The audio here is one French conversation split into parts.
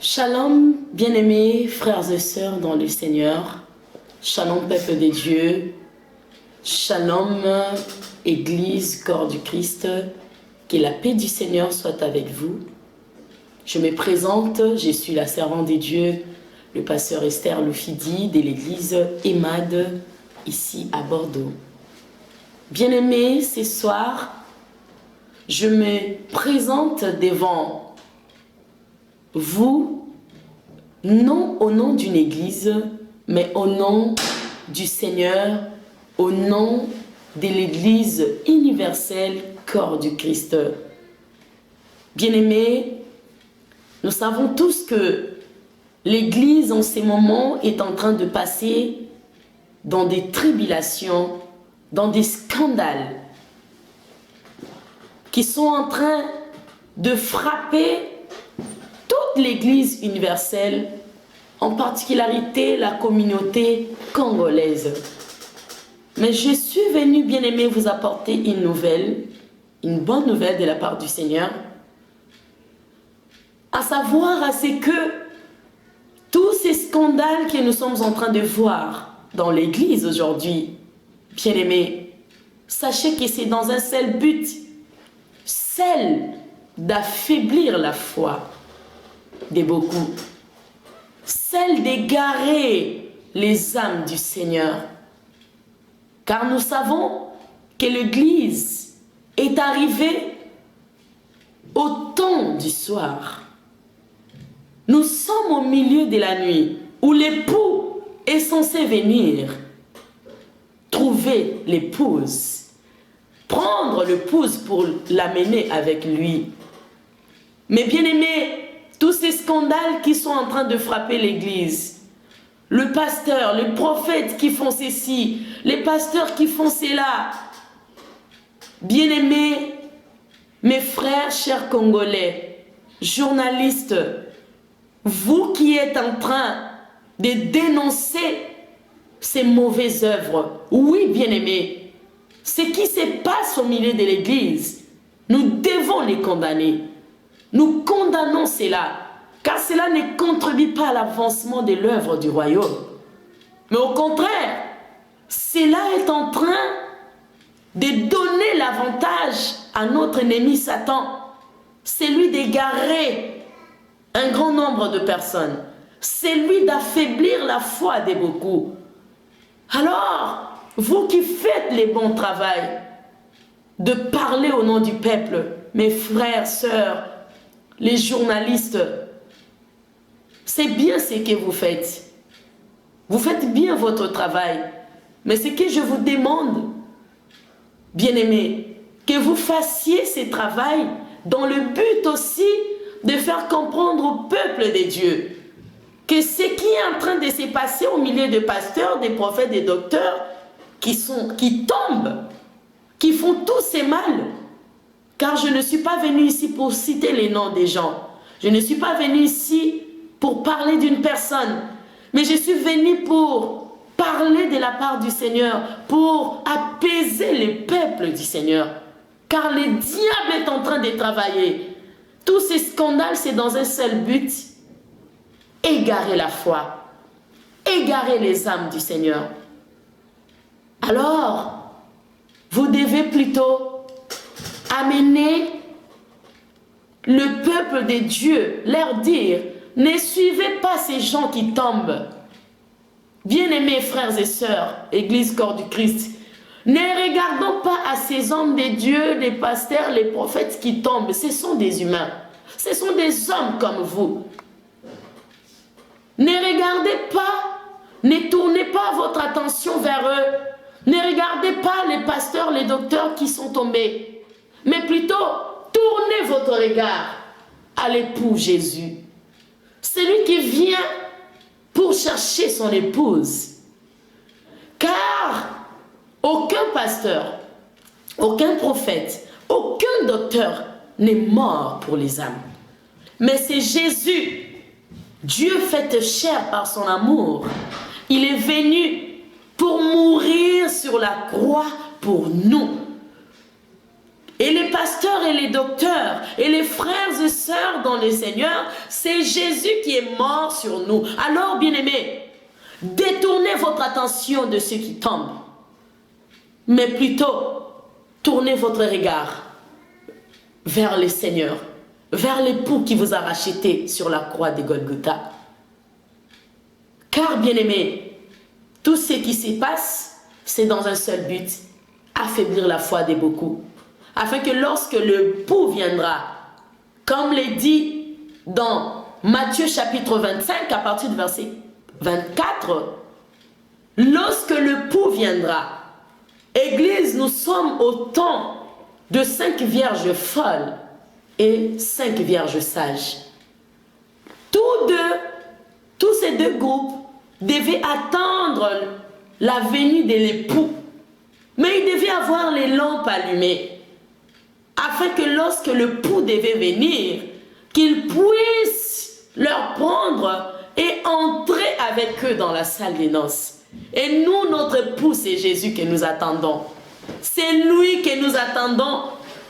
Shalom, bien-aimés frères et sœurs dans le Seigneur. Shalom, peuple de Dieu. Shalom, Église, corps du Christ. Que la paix du Seigneur soit avec vous. Je me présente, je suis la servante de Dieu, le pasteur Esther Loufidi de l'église EMAD, ici à Bordeaux. Bien-aimés, ce soir, je me présente devant vous, non au nom d'une église, mais au nom du Seigneur, au nom de l'église universelle, corps du Christ. Bien-aimés, nous savons tous que l'église en ces moments est en train de passer dans des tribulations, dans des scandales qui sont en train de frapper toute l'église universelle, en particularité la communauté congolaise. Mais je suis venu, bien-aimé, vous apporter une nouvelle, une bonne nouvelle de la part du Seigneur, à savoir à ce que tous ces scandales que nous sommes en train de voir dans l'église aujourd'hui, bien-aimés, sachez que c'est dans un seul but, celle d'affaiblir la foi de beaucoup, celle d'égarer les âmes du Seigneur. Car nous savons que l'Église est arrivée au temps du soir. Nous sommes au milieu de la nuit où l'époux est censé venir trouver l'épouse, prendre l'épouse pour l'amener avec lui. Mais bien aimés, tous ces scandales qui sont en train de frapper l'Église, le pasteur, les prophètes qui font ceci, les pasteurs qui font cela, bien aimés, mes frères, chers Congolais, journalistes, vous qui êtes en train de dénoncer ces mauvaises œuvres, oui, bien aimés, ce qui se passe au milieu de l'Église, nous devons les condamner. Nous condamnons cela, car cela ne contribue pas à l'avancement de l'œuvre du royaume. Mais au contraire, cela est en train de donner l'avantage à notre ennemi Satan, c'est lui d'égarer un grand nombre de personnes, c'est lui d'affaiblir la foi de beaucoup. Alors, vous qui faites le bon travail de parler au nom du peuple, mes frères, sœurs, les journalistes, c'est bien ce que vous faites. Vous faites bien votre travail. Mais ce que je vous demande, bien-aimés, que vous fassiez ce travail dans le but aussi de faire comprendre au peuple de Dieu que ce qui est en train de se passer au milieu des pasteurs, des prophètes, des docteurs, qui tombent, qui font tous ces mal. Car je ne suis pas venu ici pour citer les noms des gens. Je ne suis pas venu ici pour parler d'une personne. Mais je suis venu pour parler de la part du Seigneur, pour apaiser les peuples du Seigneur. Car le diable est en train de travailler. Tous ces scandales, c'est dans un seul but. Égarer la foi. Égarer les âmes du Seigneur. Alors, vous devez plutôt amener le peuple de Dieu, leur dire, ne suivez pas ces gens qui tombent. Bien-aimés frères et sœurs, Église corps du Christ, ne regardons pas à ces hommes de Dieu, les pasteurs, les prophètes qui tombent. Ce sont des humains. Ce sont des hommes comme vous. Ne regardez pas, ne tournez pas votre attention vers eux. Ne regardez pas les pasteurs, les docteurs qui sont tombés. Mais plutôt, tournez votre regard à l'époux Jésus. Celui qui vient pour chercher son épouse. Car aucun pasteur, aucun prophète, aucun docteur n'est mort pour les âmes. Mais c'est Jésus, Dieu fait chair par son amour. Il est venu pour mourir sur la croix pour nous. Et les pasteurs pasteurs et les docteurs et les frères et sœurs dans le Seigneur, c'est Jésus qui est mort sur nous. Alors, bien-aimés, détournez votre attention de ceux qui tombent, mais plutôt tournez votre regard vers le Seigneur, vers l'époux qui vous a racheté sur la croix de Golgotha. Car, bien-aimés, tout ce qui se passe, c'est dans un seul but, affaiblir la foi de beaucoup, afin que lorsque le pou viendra, comme l'est dit dans Matthieu chapitre 25, à partir du verset 24, lorsque le pou viendra, Église, nous sommes au temps de 5 vierges folles et 5 vierges sages. Tous ces deux groupes devaient attendre la venue de l'époux, mais ils devaient avoir les lampes allumées, afin que lorsque le pou devait venir, qu'ils puissent leur prendre et entrer avec eux dans la salle des noces. Et nous, notre époux, c'est Jésus que nous attendons. C'est lui que nous attendons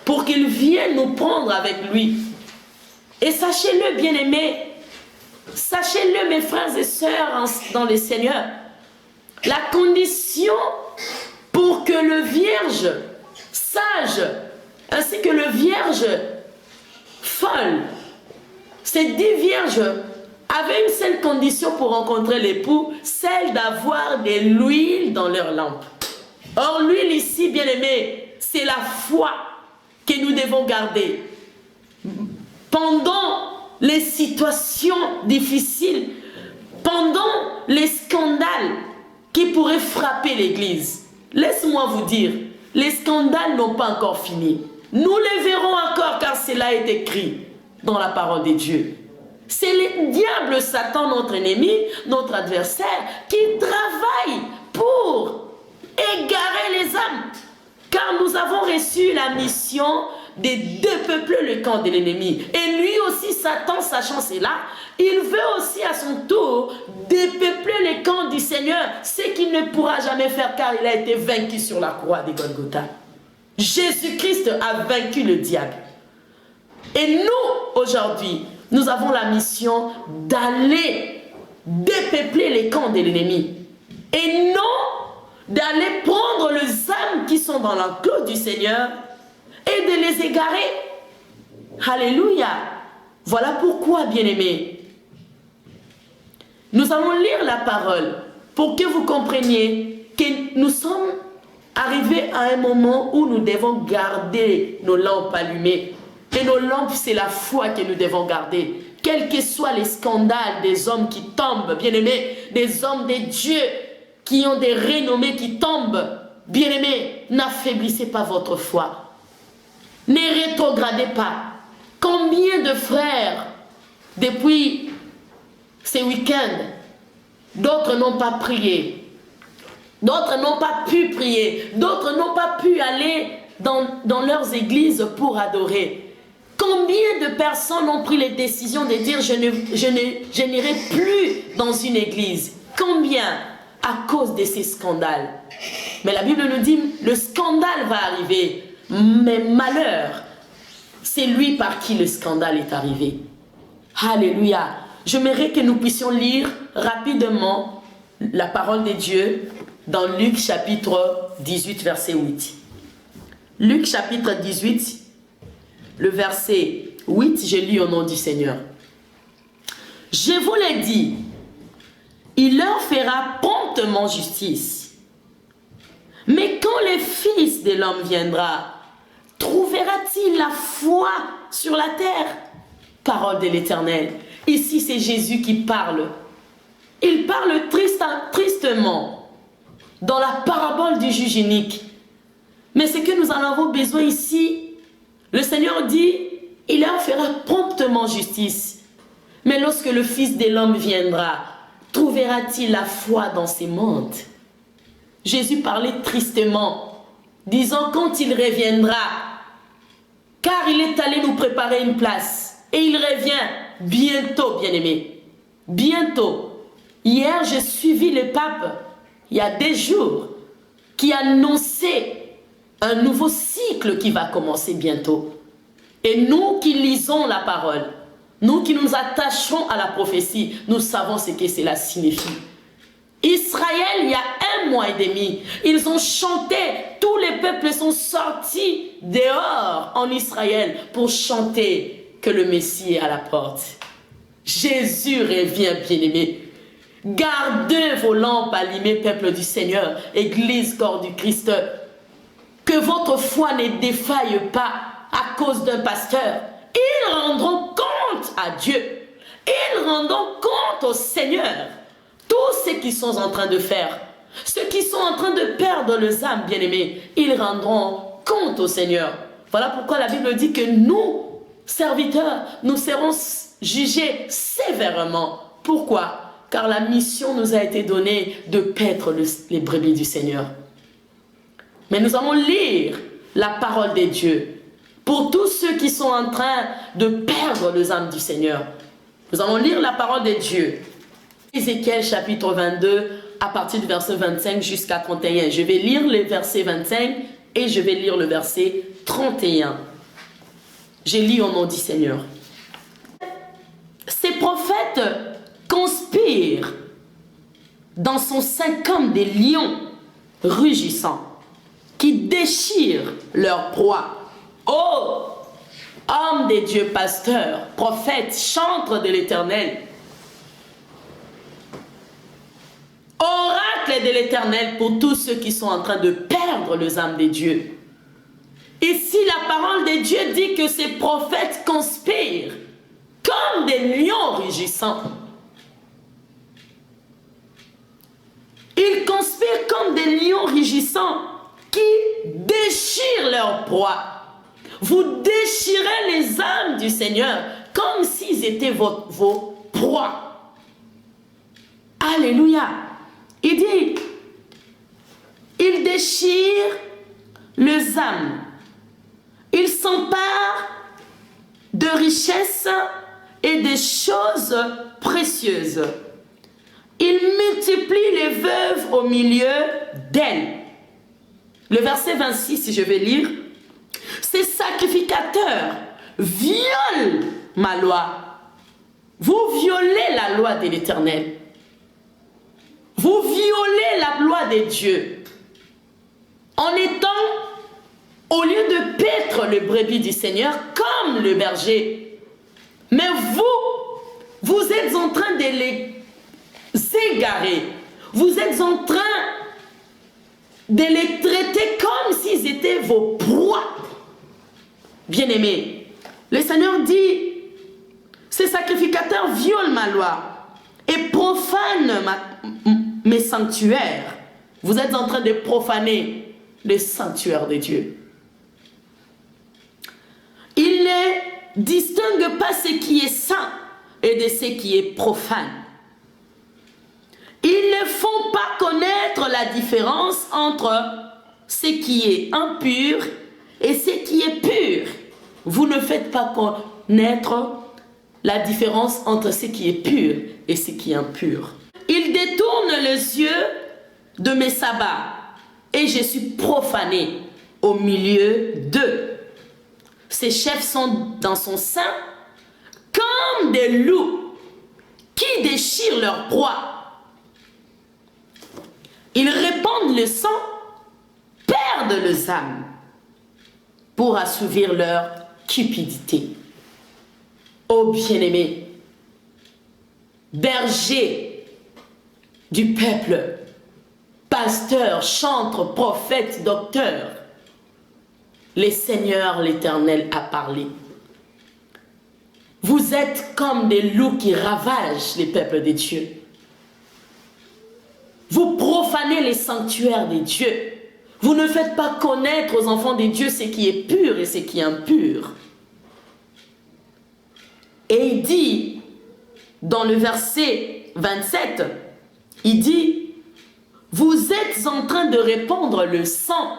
pour qu'il vienne nous prendre avec lui. Et sachez-le, bien-aimés, sachez-le, mes frères et sœurs dans le Seigneur, la condition pour que le vierge sage ainsi que le vierge folle, ces 10 vierges avaient une seule condition pour rencontrer l'époux, celle d'avoir de l'huile dans leur lampe. Or, l'huile ici, bien-aimé, c'est la foi que nous devons garder. Pendant les situations difficiles, pendant les scandales qui pourraient frapper l'Église, laisse-moi vous dire, les scandales n'ont pas encore fini. Nous les verrons encore car cela est écrit dans la parole de Dieu. C'est le diable, Satan, notre ennemi, notre adversaire, qui travaille pour égarer les âmes. Car nous avons reçu la mission de dépeupler le camp de l'ennemi. Et lui aussi, Satan, sachant cela, il veut aussi à son tour dépeupler le camp du Seigneur, ce qu'il ne pourra jamais faire car il a été vaincu sur la croix de Golgotha. Jésus-Christ a vaincu le diable. Et nous, aujourd'hui, nous avons la mission d'aller dépeupler les camps de l'ennemi. Et non d'aller prendre les âmes qui sont dans l'enclos du Seigneur et de les égarer. Alléluia. Voilà pourquoi, bien-aimés, nous allons lire la parole pour que vous compreniez que nous sommes arrivés à un moment où nous devons garder nos lampes allumées. Et nos lampes, c'est la foi que nous devons garder. Quels que soient les scandales des hommes qui tombent, bien-aimés, des hommes de Dieu qui ont des renommées qui tombent, bien-aimés, n'affaiblissez pas votre foi. Ne rétrogradez pas. Combien de frères, depuis ces week-ends, d'autres n'ont pas prié, d'autres n'ont pas pu prier, d'autres n'ont pas pu aller dans leurs églises pour adorer. Combien de personnes ont pris les décisions de dire je n'irai plus dans une église? Combien? À cause de ces scandales. Mais la Bible nous dit le scandale va arriver, mais malheur, c'est lui par qui le scandale est arrivé. Alléluia. J'aimerais que nous puissions lire rapidement la parole de Dieu dans Luc chapitre 18 verset 8. Luc chapitre 18 le verset 8, je lis au nom du Seigneur. Je vous l'ai dit, il leur fera promptement justice. Mais quand le Fils de l'homme viendra, trouvera-t-il la foi sur la terre? Parole de l'Éternel. Ici, c'est Jésus qui parle. Il parle tristement dans la parabole du juge unique. Mais ce que nous en avons besoin ici, le Seigneur dit, il leur fera promptement justice. Mais lorsque le Fils de l'homme viendra, trouvera-t-il la foi dans ces mondes? Jésus parlait tristement, disant quand il reviendra, car il est allé nous préparer une place. Et il revient bientôt, bien-aimés. Bientôt. Hier, j'ai suivi le pape, il y a des jours, qui annonçait Un nouveau cycle qui va commencer bientôt. Et nous qui lisons la parole, nous qui nous attachons à la prophétie, nous savons ce que cela signifie. Israël, il y a 1 mois et demi, ils ont chanté, tous les peuples sont sortis dehors en Israël pour chanter que le Messie est à la porte. Jésus revient, bien-aimé. Gardez vos lampes allumées, peuple du Seigneur, Église, corps du Christ. Que votre foi ne défaille pas à cause d'un pasteur. Ils rendront compte à Dieu. Ils rendront compte au Seigneur. Tous ceux qui sont en train de faire, ceux qui sont en train de perdre leurs âmes, bien-aimés, ils rendront compte au Seigneur. Voilà pourquoi la Bible dit que nous, serviteurs, nous serons jugés sévèrement. Pourquoi? Car la mission nous a été donnée de paître les brebis du Seigneur. Mais nous allons lire la parole de Dieu pour tous ceux qui sont en train de perdre les âmes du Seigneur. Nous allons lire la parole de Dieu. Ézéchiel chapitre 22 à partir du verset 25 jusqu'à 31. Je vais lire le verset 25 et je vais lire le verset 31. J'ai lu au nom du Seigneur. Ces prophètes conspirent dans son sein comme des lions rugissants qui déchirent leur proie. Oh, homme des dieux, pasteur, prophète, chantre de l'Éternel, oracle de l'Éternel pour tous ceux qui sont en train de perdre les âmes des dieux. Ici, la parole de Dieu dit que ces prophètes conspirent comme des lions rugissants. Ils conspirent comme des lions rugissants qui déchirent leur proie. Vous déchirez les âmes du Seigneur comme s'ils étaient vos proies. Alléluia. Il dit, il déchire les âmes. Il s'empare de richesses et des choses précieuses. Il multiplie les veuves au milieu d'elles. Le verset 26, si je vais lire. Ces sacrificateurs violent ma loi. Vous violez la loi de l'Éternel. Vous violez la loi de Dieu. En étant, au lieu de paître le brebis du Seigneur comme le berger, mais vous êtes en train de les égarer. Vous êtes en train de les traiter comme s'ils étaient vos proies. Bien-aimés, le Seigneur dit, ces sacrificateurs violent ma loi et profanent mes sanctuaires. Vous êtes en train de profaner les sanctuaires de Dieu. Ils ne distinguent pas ce qui est saint et de ce qui est profane. Ils ne font pas connaître la différence entre ce qui est impur et ce qui est pur. Vous ne faites pas connaître la différence entre ce qui est pur et ce qui est impur. Ils détournent les yeux de mes sabbats et je suis profané au milieu d'eux. Ces chefs sont dans son sein comme des loups qui déchirent leur proie. Ils répandent le sang, perdent les âmes pour assouvir leur cupidité. Ô bien-aimés, berger du peuple, pasteur, chantre, prophète, docteur, le Seigneur l'Éternel a parlé. Vous êtes comme des loups qui ravagent les peuples de Dieu. Vous profanez les sanctuaires de Dieu. Vous ne faites pas connaître aux enfants de Dieu ce qui est pur et ce qui est impur. Et il dit, dans le verset 27, il dit, vous êtes en train de répandre le sang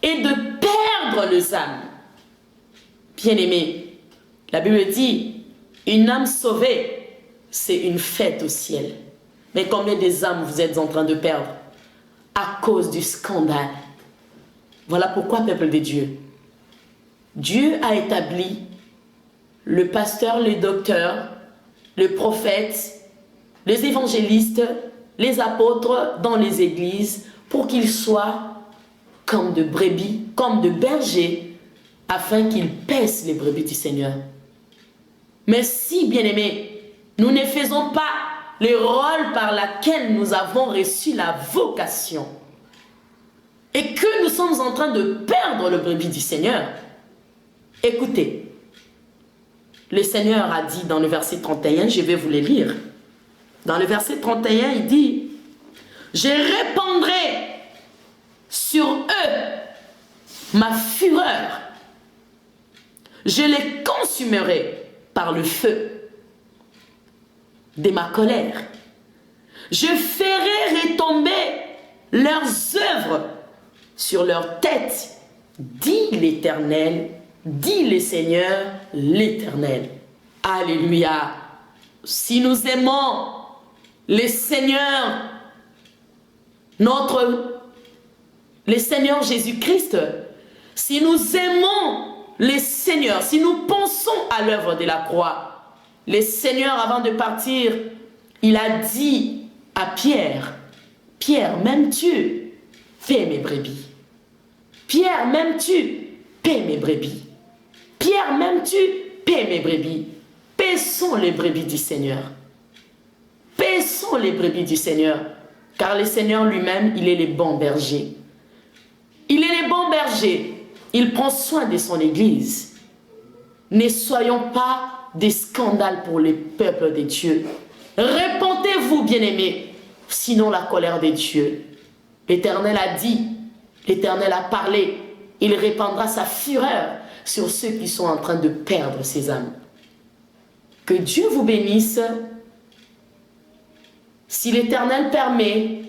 et de perdre les âmes. Bien-aimés, la Bible dit, une âme sauvée, c'est une fête au ciel. Mais combien des âmes vous êtes en train de perdre à cause du scandale, Voilà pourquoi, peuple de Dieu, Dieu a établi le pasteur, le docteur, le prophète, les évangélistes, les apôtres dans les églises pour qu'ils soient comme de brebis, comme de bergers, afin qu'ils paissent les brebis du Seigneur. Mais si, bien-aimés, nous ne faisons pas le rôle par lequel nous avons reçu la vocation et que nous sommes en train de perdre le brebis du Seigneur, écoutez, le Seigneur a dit dans le verset 31, je vais vous le lire. Dans le verset 31, il dit, « Je répandrai sur eux ma fureur. Je les consumerai par le feu de ma colère. Je ferai retomber leurs œuvres sur leur tête, dit l'Éternel, dit le Seigneur, l'Éternel. » Alléluia. Si nous aimons le Seigneur, le Seigneur Jésus-Christ, si nous aimons le Seigneur, si nous pensons à l'œuvre de la croix, le Seigneur, avant de partir, il a dit à Pierre, « Pierre, m'aimes-tu? Paie mes brebis. Pierre, m'aimes-tu? Paie mes brebis. Pierre, m'aimes-tu? Paie mes brebis. » Paissons les brebis du Seigneur. Paissons les brebis du Seigneur, car le Seigneur lui-même, il est le bon berger. Il est le bon berger. Il prend soin de son Église. Ne soyons pas des scandales pour les peuples de Dieu. Répentez-vous, bien-aimés, sinon la colère de Dieu. L'Éternel a dit, l'Éternel a parlé, il répandra sa fureur sur ceux qui sont en train de perdre ses âmes. Que Dieu vous bénisse. Si l'Éternel permet,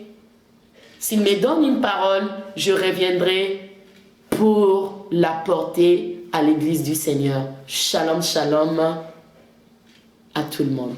s'il me donne une parole, je reviendrai pour la porter à l'Église du Seigneur. Shalom, shalom à tout le monde.